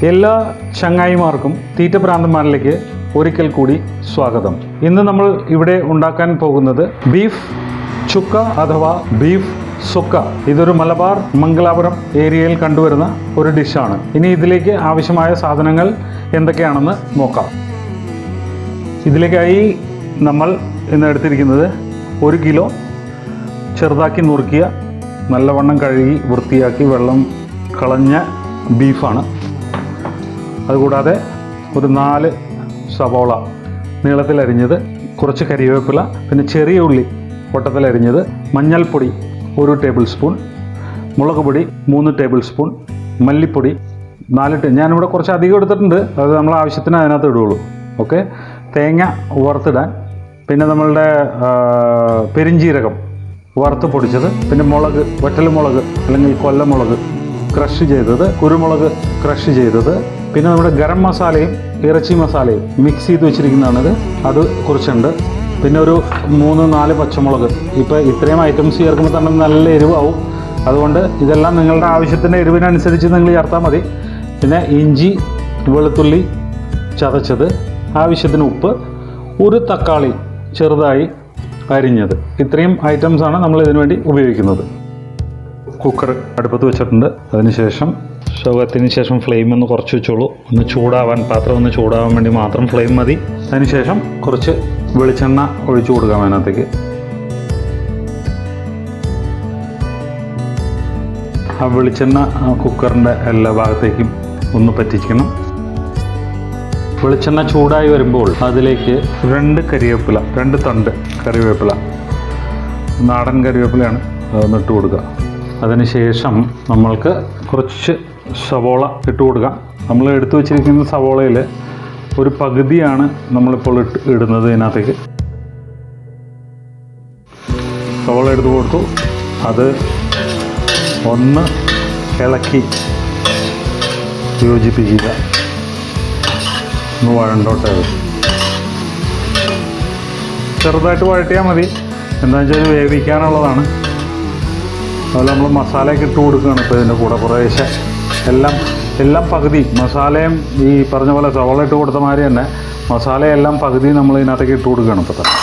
എല്ലാ ചങ്ങായിമാർക്കും തീറ്റ പ്രാന്തന്മാരിലേക്ക് ഒരിക്കൽ കൂടി സ്വാഗതം. ഇന്ന് നമ്മൾ ഇവിടെ ഉണ്ടാക്കാൻ പോകുന്നത് ബീഫ് ചുക്ക അഥവാ ബീഫ് സുക്ക. ഇതൊരു മലബാർ മംഗലാപുരം ഏരിയയിൽ കണ്ടുവരുന്ന ഒരു ഡിഷാണ്. ഇനി ഇതിലേക്ക് ആവശ്യമായ സാധനങ്ങൾ എന്തൊക്കെയാണെന്ന് നോക്കാം. ഇതിലേക്കായി നമ്മൾ ഇന്ന് എടുത്തിരിക്കുന്നത് 1 കിലോ ചെറുതാക്കി നുറുക്കിയ നല്ലവണ്ണം കഴുകി വൃത്തിയാക്കി വെള്ളം കളഞ്ഞ ബീഫാണ്. അതുകൂടാതെ ഒരു 4 സവോള നീളത്തിലരിഞ്ഞത്, കുറച്ച് കരിവേപ്പില, പിന്നെ ചെറിയ ഉള്ളി വട്ടത്തിലരിഞ്ഞത്, മഞ്ഞൾപ്പൊടി 1 ടേബിൾ സ്പൂൺ, മുളക് പൊടി 3 ടേബിൾ സ്പൂൺ, മല്ലിപ്പൊടി 4 ഞാനിവിടെ കുറച്ച് അധികം എടുത്തിട്ടുണ്ട്, അത് നമ്മൾ ആവശ്യത്തിന് അതിനകത്ത് ഇടുകയുള്ളൂ. ഓക്കെ. തേങ്ങ വറുത്തിടാൻ, പിന്നെ നമ്മളുടെ പെരിഞ്ജീരകം വറുത്ത് പൊടിച്ചത്, പിന്നെ മുളക്, വറ്റൽമുളക് അല്ലെങ്കിൽ കൊല്ലമുളക് ക്രഷ് ചെയ്തത്, കുരുമുളക് ക്രഷ് ചെയ്തത്, പിന്നെ നമ്മുടെ ഗരം മസാലയും ഇറച്ചി മസാലയും മിക്സ് ചെയ്ത് വെച്ചിരിക്കുന്നതാണിത്, അത് കുറച്ചുണ്ട്. പിന്നെ ഒരു 3-4 പച്ചമുളക്. ഇപ്പോൾ ഇത്രയും ഐറ്റംസ് ചേർക്കുമ്പോൾ തന്നെ നല്ല എരിവാവും. അതുകൊണ്ട് ഇതെല്ലാം നിങ്ങളുടെ ആവശ്യത്തിൻ്റെ എരിവിനനുസരിച്ച് നിങ്ങൾ ചേർത്താൽ മതി. പിന്നെ ഇഞ്ചി, വെളുത്തുള്ളി ചതച്ചത്, ആവശ്യത്തിന് ഉപ്പ്, ഒരു തക്കാളി ചെറുതായി അരിഞ്ഞത്. ഇത്രയും ഐറ്റംസാണ് നമ്മൾ ഇതിനു വേണ്ടി ഉപയോഗിക്കുന്നത്. കുക്കർ അടുപ്പത്ത് വെച്ചിട്ടുണ്ട്. അതിനുശേഷം ശവത്തിന് ശേഷം ഫ്ലെയിം ഒന്ന് കുറച്ച് വെച്ചോളൂ. ഒന്ന് ചൂടാവാൻ, പാത്രം ഒന്ന് ചൂടാവാൻ വേണ്ടി മാത്രം ഫ്ലെയിം മതി. അതിനുശേഷം കുറച്ച് വെളിച്ചെണ്ണ ഒഴിച്ചു കൊടുക്കാം അതിനകത്തേക്ക്. ആ വെളിച്ചെണ്ണ കുക്കറിൻ്റെ എല്ലാ ഭാഗത്തേക്കും ഒന്ന് പറ്റിക്കണം. വെളിച്ചെണ്ണ ചൂടായി വരുമ്പോൾ അതിലേക്ക് 2 കരിവേപ്പില, 2 തണ്ട് കറിവേപ്പില, നാടൻ കരിവേപ്പിലയാണ്, അതൊന്ന് ഇട്ട് കൊടുക്കുക. അതിനുശേഷം നമ്മൾക്ക് കുറച്ച് സവോള ഇട്ട് കൊടുക്കാം. നമ്മൾ എടുത്തു വച്ചിരിക്കുന്ന സവോളയിൽ ഒരു പകുതിയാണ് നമ്മളിപ്പോൾ ഇടുന്നത് ഇതിനകത്തേക്ക്. സവോള എടുത്ത് കൊടുത്തു. അത് ഒന്ന് ഇളക്കി യോജിപ്പിക്കുക. ഒന്ന് വഴണ്ടോട്ടെ. ചെറുതായിട്ട് വഴറ്റിയാൽ മതി, എന്താണെന്ന് വെച്ചാൽ വേവിക്കാനുള്ളതാണ്. അതുപോലെ നമ്മൾ മസാലയൊക്കെ ഇട്ട് കൊടുക്കുകയാണ് ഇപ്പോൾ ഇതിൻ്റെ കൂടെ കുറേശ്ശെ. എല്ലാം പകുതി മസാലയും ഈ പറഞ്ഞ പോലെ സവോള ഇട്ട് കൊടുത്ത മാതിരി തന്നെ മസാലയെല്ലാം പകുതി നമ്മൾ ഇതിനകത്തേക്ക് ഇട്ട് കൊടുക്കുകയാണ് ഇപ്പോൾ തന്നെ.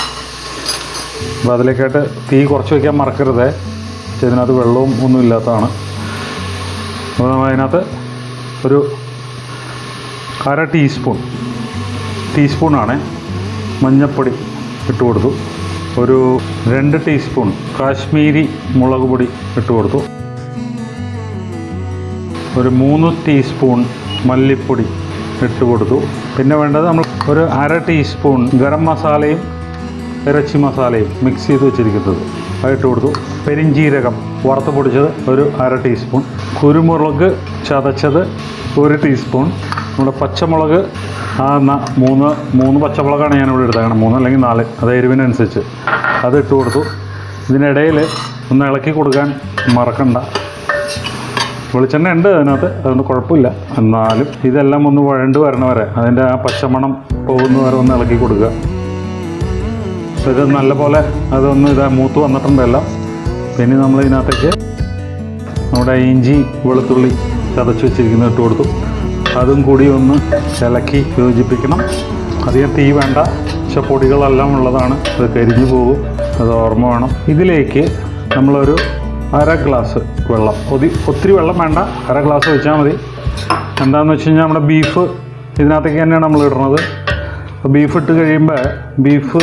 അപ്പോൾ അതിലേക്കായിട്ട് തീ കുറച്ച് വയ്ക്കാൻ മറക്കരുത്. ഇതിനകത്ത് വെള്ളവും ഒന്നും ഇല്ലാത്തതാണ്. അപ്പോൾ നമ്മൾ അതിനകത്ത് ഒരു 1/2 ടീസ്പൂണാണ് മഞ്ഞൾപ്പൊടി ഇട്ട് കൊടുത്തു. ഒരു 2 ടീസ്പൂൺ കാശ്മീരി മുളക് പൊടി ഇട്ട് കൊടുത്തു. ഒരു 3 ടീസ്പൂൺ മല്ലിപ്പൊടി ഇട്ട് കൊടുത്തു. പിന്നെ വേണ്ടത് നമ്മൾ ഒരു 1/2 ടീസ്പൂൺ ഗരം മസാലയും ഇറച്ചി മസാലയും മിക്സ് ചെയ്ത് വെച്ചിരിക്കുന്നത് അതിട്ട് കൊടുത്തു. പെരിഞ്ജീരകം വറുത്ത് പൊടിച്ചത് ഒരു 1/2 ടീസ്പൂൺ, കുരുമുളക് ചതച്ചത് 1 ടീസ്പൂൺ, നമ്മുടെ പച്ചമുളക് 3 പച്ചമുളകാണ് ഞാനിവിടെ എടുത്തേക്കണം, 3 അല്ലെങ്കിൽ 4, അത് എരിവിനനുസരിച്ച് അത് ഇട്ട് കൊടുത്തു. ഇതിനിടയിൽ ഒന്ന് ഇളക്കി കൊടുക്കാൻ മറക്കണ്ട. വെളിച്ചെണ്ണ ഉണ്ട് അതിനകത്ത്, അതുകൊണ്ട് കുഴപ്പമില്ല. എന്നാലും ഇതെല്ലാം ഒന്ന് വഴണ്ട് വരണ വരെ, അതിൻ്റെ ആ പച്ചമണം പോകുന്ന വരെ ഒന്ന് ഇളക്കി കൊടുക്കുക. ഇത് നല്ലപോലെ അതൊന്ന് മൂത്ത് വന്നിട്ടുണ്ടല്ലോ. പിന്നെ നമ്മൾ ഇതിനകത്തേക്ക് നമ്മുടെ ഇഞ്ചി വെളുത്തുള്ളി ചതച്ച് വെച്ചിരിക്കുന്നത് ഇട്ട് കൊടുത്തു. അതും കൂടി ഒന്ന് ഇളക്കി യോജിപ്പിക്കണം. അധികം തീ വേണ്ട, പക്ഷെ പൊടികളെല്ലാം ഉള്ളതാണ്, അത് കരിഞ്ഞു പോകും, അത് ഓർമ്മ വേണം. ഇതിലേക്ക് നമ്മളൊരു 1/2 ഗ്ലാസ് വെള്ളം, ഒത്തിരി വെള്ളം വേണ്ട, 1/2 ഗ്ലാസ് വെച്ചാൽ മതി. എന്താണെന്ന് വെച്ച് കഴിഞ്ഞാൽ നമ്മുടെ ബീഫ് ഇതിനകത്തേക്ക് തന്നെയാണ് നമ്മൾ ഇടുന്നത്. അപ്പോൾ ബീഫ് ഇട്ട് കഴിയുമ്പോൾ ബീഫ്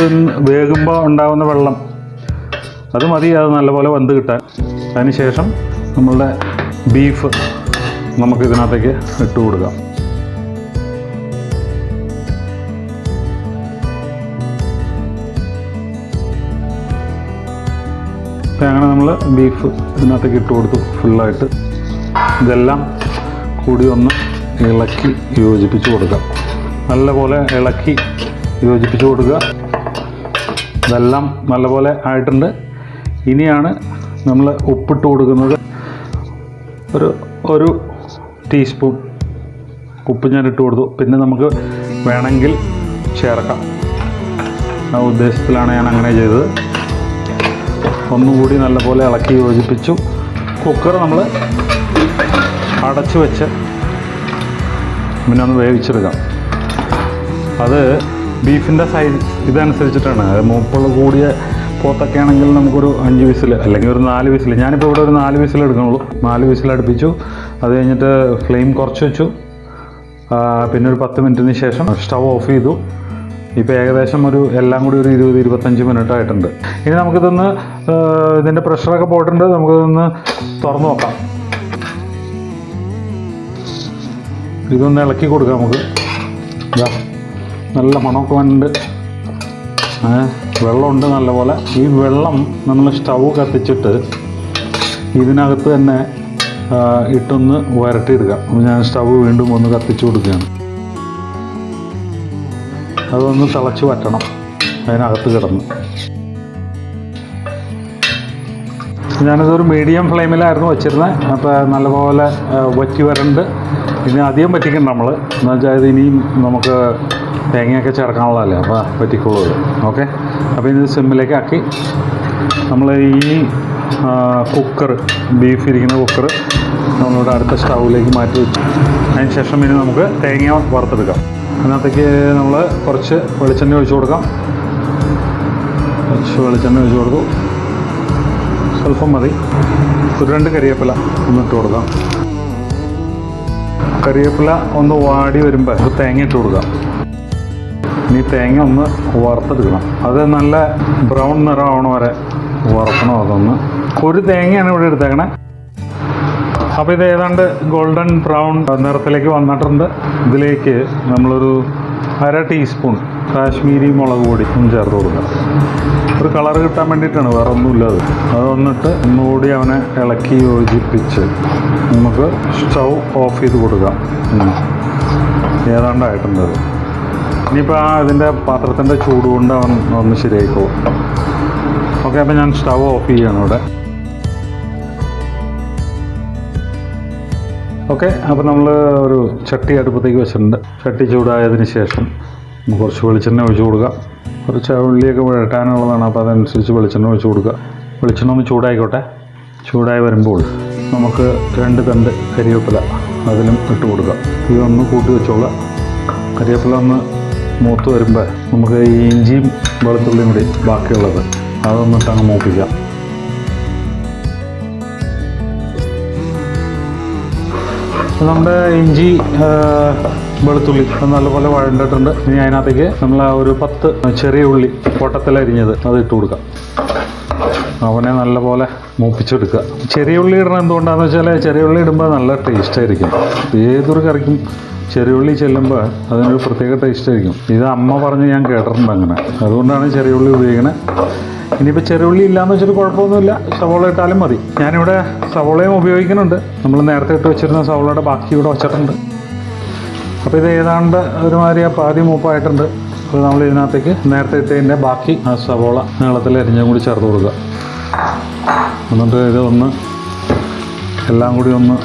വേകുമ്പോൾ ഉണ്ടാകുന്ന വെള്ളം അത് മതി, അത് നല്ലപോലെ വെന്ത് കിട്ടാൻ. അതിന് ശേഷം നമ്മളുടെ ബീഫ് നമുക്ക് ഇതിനകത്തേക്ക് ഇട്ട് കൊടുക്കാം. അങ്ങനെ നമ്മൾ ബീഫ് ഇതിനകത്തേക്ക് ഇട്ട് കൊടുത്തു ഫുള്ളായിട്ട്. ഇതെല്ലാം കൂടി ഒന്ന് ഇളക്കി യോജിപ്പിച്ച് കൊടുക്കാം. നല്ലപോലെ ഇളക്കി യോജിപ്പിച്ച് കൊടുക്കുക. ഇതെല്ലാം നല്ലപോലെ ആയിട്ടുണ്ട്. ഇനിയാണ് നമ്മൾ ഉപ്പിട്ട് കൊടുക്കുന്നത്. ഒരു ടീസ്പൂൺ ഉപ്പ് ഞാൻ ഇട്ട് കൊടുത്തു. പിന്നെ നമുക്ക് വേണമെങ്കിൽ ചേർക്കാം, ആ ഉദ്ദേശത്തിലാണ് ഞാൻ അങ്ങനെ ചെയ്തത്. ഒന്നുകൂടി നല്ലപോലെ ഇളക്കി യോജിപ്പിച്ചു. കുക്കർ നമ്മൾ അടച്ചു വെച്ച് പിന്നെ ഒന്ന് വേവിച്ചെടുക്കാം. അത് ബീഫിൻ്റെ സൈസ് ഇതനുസരിച്ചിട്ടാണ്. മൂപ്പുള്ള കൂടിയ പോത്തൊക്കെ ആണെങ്കിൽ നമുക്കൊരു 5 വിസിൽ അല്ലെങ്കിൽ ഒരു 4 വിസിൽ. ഞാനിപ്പോൾ ഇവിടെ ഒരു 4 വിസിൽ എടുക്കണുള്ളൂ. 4 വിസിൽ അടുപ്പിച്ചു. അത് കഴിഞ്ഞിട്ട് ഫ്ലെയിം കുറച്ച് വെച്ചു. പിന്നെ ഒരു 10 മിനിറ്റിന് ശേഷം സ്റ്റവ് ഓഫ് ചെയ്തു. ഇപ്പോൾ ഏകദേശം ഒരു എല്ലാം കൂടി ഒരു 20-25 മിനിറ്റ് ആയിട്ടുണ്ട്. ഇനി നമുക്കിതൊന്ന് ഇതിൻ്റെ പ്രഷറൊക്കെ പോയിട്ടുണ്ട്. നമുക്കിതൊന്ന് തുറന്ന് നോക്കാം. ഇതൊന്ന് ഇളക്കി കൊടുക്കാം നമുക്ക്. ഇതാ നല്ല മണമൊക്കെ വന്നിട്ട് വെള്ളമുണ്ട് നല്ലപോലെ. ഈ വെള്ളം നമ്മൾ സ്റ്റവ് കത്തിച്ചിട്ട് ഇതിനകത്ത് തന്നെ ഇട്ടൊന്ന് വരട്ടിയെടുക്കാം. ഞാൻ സ്റ്റവ് വീണ്ടും ഒന്ന് കത്തിച്ചു കൊടുക്കുകയാണ്. അതൊന്ന് തിളച്ച് വറ്റണം അതിനകത്ത് കിടന്ന്. ഞാനിതൊരു മീഡിയം ഫ്ലെയിമിലായിരുന്നു വെച്ചിരുന്നത്. അപ്പോൾ നല്ലപോലെ വറ്റി വരണ്ട്. ഇനി അധികം പറ്റിക്കണ്ട നമ്മൾ, എന്ന് വെച്ചാൽ ഇത് ഇനിയും നമുക്ക് തേങ്ങയൊക്കെ ചേർക്കാനുള്ളതല്ലേ, അപ്പോൾ പറ്റിക്കോളൂ. ഓക്കെ, അപ്പോൾ ഇത് സിമ്മിലേക്ക് ആക്കി നമ്മൾ ഈ കുക്കർ, ബീഫ് ഇരിക്കുന്ന കുക്കർ നമ്മളിവിടെ അടുത്ത സ്റ്റൗവിലേക്ക് മാറ്റി വെച്ചു. അതിന് ശേഷം ഇനി നമുക്ക് തേങ്ങ വറുത്തെടുക്കാം. അതിനകത്തേക്ക് നമ്മൾ കുറച്ച് വെളിച്ചെണ്ണ ഒഴിച്ചു കൊടുക്കാം. കുറച്ച് വെളിച്ചെണ്ണ ഒഴിച്ചു കൊടുത്തു. സ്വല്പം മതി. ഒരു 2 കരിവേപ്പില ഒന്നിട്ട് കൊടുക്കാം. കരിവേപ്പില ഒന്ന് വാടി വരുമ്പോൾ തേങ്ങ ഇട്ട് കൊടുക്കാം. ഇനി തേങ്ങ ഒന്ന് വറുത്തെടുക്കണം. അത് നല്ല ബ്രൗൺ നിറമാവണ വരെ വറുക്കണം. അതൊന്ന് ഒരു തേങ്ങയാണ് ഇവിടെ എടുത്തേക്കണേ. അപ്പോൾ ഇത് ഏതാണ്ട് ഗോൾഡൻ ബ്രൗൺ നിറത്തിലേക്ക് വന്നിട്ടുണ്ട്. ഇതിലേക്ക് നമ്മളൊരു 1/2 ടീസ്പൂൺ കാശ്മീരി മുളക് പൊടി ചേർത്ത് കൊടുക്കുക. ഒരു കളർ കിട്ടാൻ വേണ്ടിയിട്ടാണ്, വേറെ ഒന്നുമില്ല. അത് വന്നിട്ട് ഒന്നുകൂടി അവനെ ഇളക്കി യോജിപ്പിച്ച് നമുക്ക് സ്റ്റൗ ഓഫ് ചെയ്ത് കൊടുക്കാം. ഏതാണ്ടായിട്ടുണ്ട്. ഇനിയിപ്പോൾ ഇതിൻ്റെ പാത്രത്തിൻ്റെ ചൂട് കൊണ്ട് അവൻ ഒന്ന് ശരിയായിക്കോളും. ഓക്കെ, അപ്പോൾ ഞാൻ സ്റ്റവ് ഓഫ് ചെയ്യാണ് ഇവിടെ. ഓക്കെ, അപ്പോൾ നമ്മൾ ഒരു ചട്ടി അടുപ്പത്തേക്ക് വെച്ചിട്ടുണ്ട്. ചട്ടി ചൂടായതിന് ശേഷം കുറച്ച് വെളിച്ചെണ്ണ ഒഴിച്ച് കൊടുക്കുക. കുറച്ച് ഉള്ളിയൊക്കെ വഴട്ടാനുള്ളതാണ്, അപ്പോൾ അതനുസരിച്ച് വെളിച്ചെണ്ണ ഒഴിച്ച് കൊടുക്കുക. വെളിച്ചെണ്ണ ഒന്ന് ചൂടായിക്കോട്ടെ. ചൂടായി വരുമ്പോൾ നമുക്ക് 2 തണ്ട് കരിവേപ്പില അതിലും ഇട്ട് കൊടുക്കുക. ഇതൊന്ന് കൂട്ടി വെച്ചോളുക. കരിവേപ്പില ഒന്ന് മൂത്ത് വരുമ്പോൾ നമുക്ക് ഈ ഇഞ്ചിയും വെളുത്തുള്ളിയും കൂടി ബാക്കിയുള്ളത് അതൊന്നിട്ട് അങ്ങ് മൂപ്പിക്കാം. നമ്മുടെ ഇഞ്ചി വെളുത്തുള്ളി നല്ലപോലെ വഴണ്ടിട്ടുണ്ട്. ഇനി അതിനകത്തേക്ക് നമ്മൾ ഒരു 10 ചെറിയ ഉള്ളി പൊട്ടത്തിലരിഞ്ഞത് അത് ഇട്ട് കൊടുക്കാം. അവനെ നല്ലപോലെ മൂപ്പിച്ചെടുക്കുക. ചെറിയ ഉള്ളി ഇടണം എന്തുകൊണ്ടാണെന്ന് വെച്ചാൽ ചെറിയ ഉള്ളി ഇടുമ്പോൾ നല്ല ടേസ്റ്റായിരിക്കും. ഏതൊരു കറിക്കും ചെറിയുള്ളി ചെല്ലുമ്പോൾ അതിനൊരു പ്രത്യേക ടേസ്റ്റ് ആയിരിക്കും. ഇത് അമ്മ പറഞ്ഞ് ഞാൻ കേട്ടിട്ടുണ്ട് അങ്ങനെ. അതുകൊണ്ടാണ് ചെറിയുള്ളി ഉപയോഗിക്കണത്. ഇനിയിപ്പോൾ ചെറിയുള്ളി ഇല്ലയെന്ന് വെച്ചിട്ട് കുഴപ്പമൊന്നുമില്ല, സവോള ഇട്ടാലും മതി. ഞാനിവിടെ സവോളയും ഉപയോഗിക്കുന്നുണ്ട്. നമ്മൾ നേരത്തെ ഇട്ട് വെച്ചിരുന്ന സവോളയുടെ ബാക്കി ഇവിടെ വച്ചിട്ടുണ്ട്. അപ്പോൾ ഇത് ഏതാണ്ട് ഒരുമാതിരി പാതി മൂപ്പായിട്ടുണ്ട്. അപ്പോൾ നമ്മൾ ഇതിനകത്തേക്ക് നേരത്തെ ഇട്ടതിൻ്റെ ബാക്കി ആ സവോള നീളത്തിൽ അരിഞ്ഞും കൂടി ചേർത്ത് കൊടുക്കുക. എന്നിട്ട് ഇത് ഒന്ന് എല്ലാം കൂടി ഒന്ന്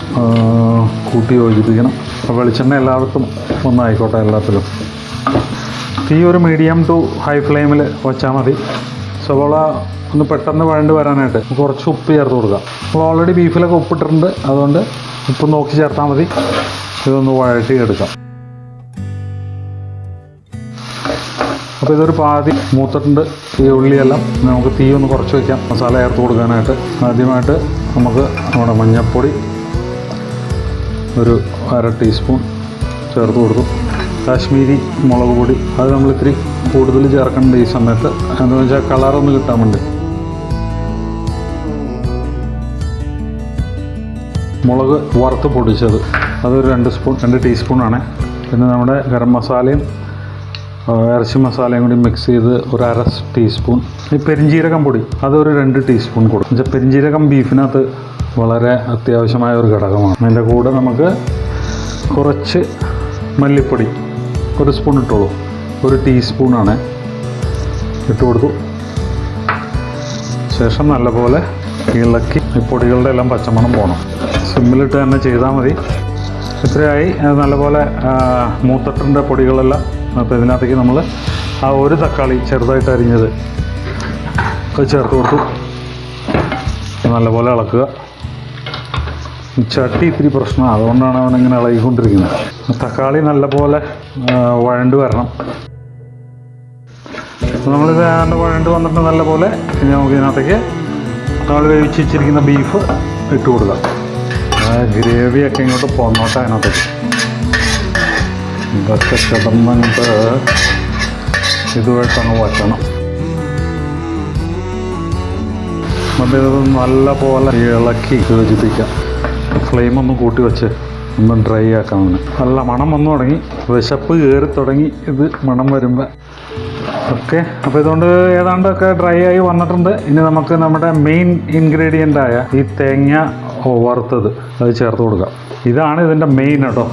കൂട്ടി യോജിപ്പിക്കണം. അപ്പോൾ വെളിച്ചെണ്ണ എല്ലായിടത്തും ഒന്നായിക്കോട്ടെ എല്ലാത്തിലും. തീ ഒരു മീഡിയം ടു ഹൈ ഫ്ലെയിമിൽ വെച്ചാൽ മതി. സവോള ഒന്ന് പെട്ടെന്ന് വഴണ്ട് വരാനായിട്ട് കുറച്ച് ഉപ്പ് ചേർത്ത് കൊടുക്കുക. നമ്മൾ ഓൾറെഡി ബീഫിലൊക്കെ ഉപ്പിട്ടിട്ടുണ്ട്, അതുകൊണ്ട് ഉപ്പ് നോക്കി ചേർത്താൽ മതി. ഇതൊന്ന് വഴറ്റി എടുക്കാം. അപ്പോൾ ഇതൊരു പാതി മൂത്തിട്ടുണ്ട് ഈ ഉള്ളിയെല്ലാം. നമുക്ക് തീ ഒന്ന് കുറച്ച് വയ്ക്കാം മസാല ചേർത്ത് കൊടുക്കാനായിട്ട്. ആദ്യമായിട്ട് നമുക്ക് നമ്മുടെ മഞ്ഞൾപ്പൊടി ഒരു 1/2 ടീസ്പൂൺ ചേർത്ത് കൊടുത്തു. കാശ്മീരി മുളക് പൊടി അത് നമ്മൾ ഇത്തിരി കൂടുതൽ ചേർക്കേണ്ടത് ഈ സമയത്ത്, എന്താണെന്ന് വെച്ചാൽ കളറൊന്ന് കിട്ടാൻ വേണ്ടി. മുളക് വറുത്ത് പൊടിച്ചത് അതൊരു 2 ടീസ്പൂണാണ്. പിന്നെ നമ്മുടെ ഗരം മസാലയും ഇറച്ചി മസാലയും കൂടി മിക്സ് ചെയ്ത് ഒരു 1/2 ടീസ്പൂൺ. ഈ പെരിഞ്ജീരകം പൊടി അതൊരു 2 ടീസ്പൂൺ കൊടുക്കും. എന്നുവെച്ചാൽ പെരിഞ്ജീരകം ബീഫിനകത്ത് വളരെ അത്യാവശ്യമായ ഒരു ഘടകമാണ്. അതിൻ്റെ കൂടെ നമുക്ക് കുറച്ച് മല്ലിപ്പൊടി 1 സ്പൂൺ ഇട്ടോളൂ. 1 ടീസ്പൂണാണ് ഇട്ട് കൊടുത്തു. ശേഷം നല്ലപോലെ ഇളക്കി ഈ പൊടികളുടെ എല്ലാം പച്ചമണം പോകണം. സിമ്മിലിട്ട് തന്നെ ചെയ്താൽ മതി. ഇത്രയായി. നല്ലപോലെ മൂത്തിട്ടുണ്ട് പൊടികളെല്ലാം. അപ്പോൾ ഇതിനകത്തേക്ക് നമ്മൾ ആ 1 തക്കാളി ചെറുതായിട്ട് അരിഞ്ഞത് അത് ചേർത്ത് കൊടുത്തു. നല്ലപോലെ ഇളക്കുക. ചട്ടി ഇത്തിരി പ്രശ്നമാണ്, അതുകൊണ്ടാണ് അവനിങ്ങനെ ഇളകിക്കൊണ്ടിരിക്കുന്നത്. തക്കാളി നല്ലപോലെ വഴണ്ട് വരണം. നമ്മളിത് വഴണ്ട് വന്നിട്ട് നല്ലപോലെ നമുക്ക് ഇതിനകത്തേക്ക് നമ്മൾ വേവിച്ച് വെച്ചിരിക്കുന്ന ബീഫ് ഇട്ട് കൊടുക്കാം. ഗ്രേവിയൊക്കെ ഇങ്ങോട്ട് പോന്നോട്ടെ അതിനകത്തേക്ക്. ഇതൊക്കെ കിടന്നിട്ട് ഇതുമായിട്ടങ്ങ് വറ്റണം. എന്നിട്ട് ഇത് നല്ല പോലെ ഇളക്കി യോജിപ്പിക്കാം. ഫ്ലെയിമൊന്ന് കൂട്ടി വെച്ച് ഒന്ന് ഡ്രൈ ആക്കാം. നല്ല മണം വന്നു തുടങ്ങി, വിശപ്പ് കയറി തുടങ്ങി ഇത് മണം വരുമ്പോൾ. ഓക്കെ, അപ്പോൾ ഇതുകൊണ്ട് ഏതാണ്ടൊക്കെ ഡ്രൈ ആയി വന്നിട്ടുണ്ട്. ഇനി നമുക്ക് നമ്മുടെ മെയിൻ ഇൻഗ്രീഡിയൻ്റായ ഈ തേങ്ങ വറുത്തത് അത് ചേർത്ത് കൊടുക്കാം. ഇതാണ് ഇതിൻ്റെ മെയിൻ കേട്ടോ.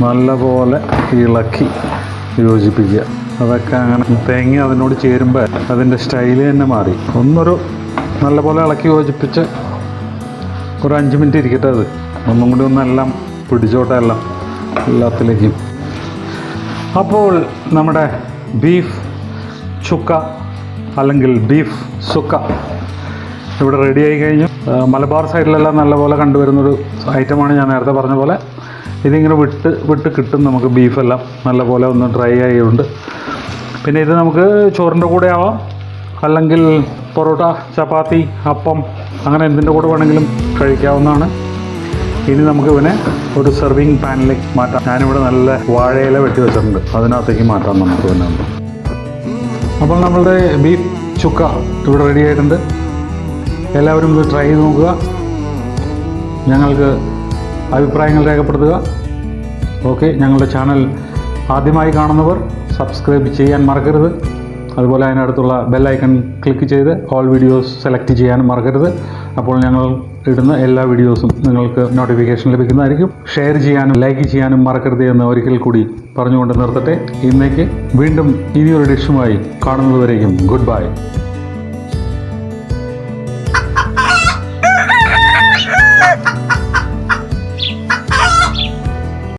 നല്ലപോലെ ഇളക്കി യോജിപ്പിക്കുക. അതൊക്കെ അങ്ങനെ തേങ്ങ അതിനോട് ചേരുമ്പോൾ അതിൻ്റെ സ്റ്റൈല് തന്നെ മാറി. ഒന്നൊരു നല്ലപോലെ ഇളക്കി യോജിപ്പിച്ച് ഒരു 5 മിനിറ്റ് ഇരിക്കട്ടെ. അത് ഒന്നും കൂടി ഒന്നെല്ലാം പിടിച്ചോട്ടെ എല്ലാത്തിലേക്കും. അപ്പോൾ നമ്മുടെ ബീഫ് ചുക്ക അല്ലെങ്കിൽ ബീഫ് സുക്ക ഇവിടെ റെഡി ആയി കഴിഞ്ഞു. മലബാർ സൈഡിലെല്ലാം നല്ലപോലെ കണ്ടുവരുന്നൊരു ഐറ്റമാണ് ഞാൻ നേരത്തെ പറഞ്ഞ പോലെ. ഇതിങ്ങനെ വിട്ട് കിട്ടും നമുക്ക്. ബീഫെല്ലാം നല്ലപോലെ ഒന്ന് ഡ്രൈ ആയതുകൊണ്ട്. പിന്നെ ഇത് നമുക്ക് ചോറിൻ്റെ കൂടെ ആവാം, അല്ലെങ്കിൽ പൊറോട്ട, ചപ്പാത്തി, അപ്പം, അങ്ങനെ എന്തിൻ്റെ കൂടെ വേണമെങ്കിലും കഴിക്കാവുന്നതാണ്. ഇനി നമുക്ക് ഇവനെ ഒരു സെർവിങ് പാനിലേക്ക് മാറ്റാം. ഞാനിവിടെ നല്ല വാഴയില വെട്ടി വെച്ചിട്ടുണ്ട്, അതിനകത്തേക്ക് മാറ്റാം നമുക്ക് പിന്നെ. അപ്പോൾ നമ്മളുടെ ബീഫ് ചുക്ക ഇവിടെ റെഡി ആയിട്ടുണ്ട്. എല്ലാവരും ഇത് ട്രൈ ചെയ്ത് നോക്കുക. ഞങ്ങൾക്ക് അഭിപ്രായങ്ങൾ രേഖപ്പെടുത്തുക. ഓക്കെ, ഞങ്ങളുടെ ചാനൽ ആദ്യമായി കാണുന്നവർ സബ്സ്ക്രൈബ് ചെയ്യാൻ മറക്കരുത്. അതുപോലെ അതിനടുത്തുള്ള ബെല്ലൈക്കൺ ക്ലിക്ക് ചെയ്ത് ഓൾ വീഡിയോസ് സെലക്ട് ചെയ്യാനും മറക്കരുത്. അപ്പോൾ ഞങ്ങൾ ഇടുന്ന എല്ലാ വീഡിയോസും നിങ്ങൾക്ക് നോട്ടിഫിക്കേഷൻ ലഭിക്കുന്നതായിരിക്കും. ഷെയർ ചെയ്യാനും ലൈക്ക് ചെയ്യാനും മറക്കരുത് എന്ന് ഒരിക്കൽ കൂടി പറഞ്ഞുകൊണ്ട് നിർത്തട്ടെ. ഇന്നേക്ക് വീണ്ടും ഇനിയൊരു ഡിഷുമായി കാണുന്നതുവരേക്കും ഗുഡ് ബൈ.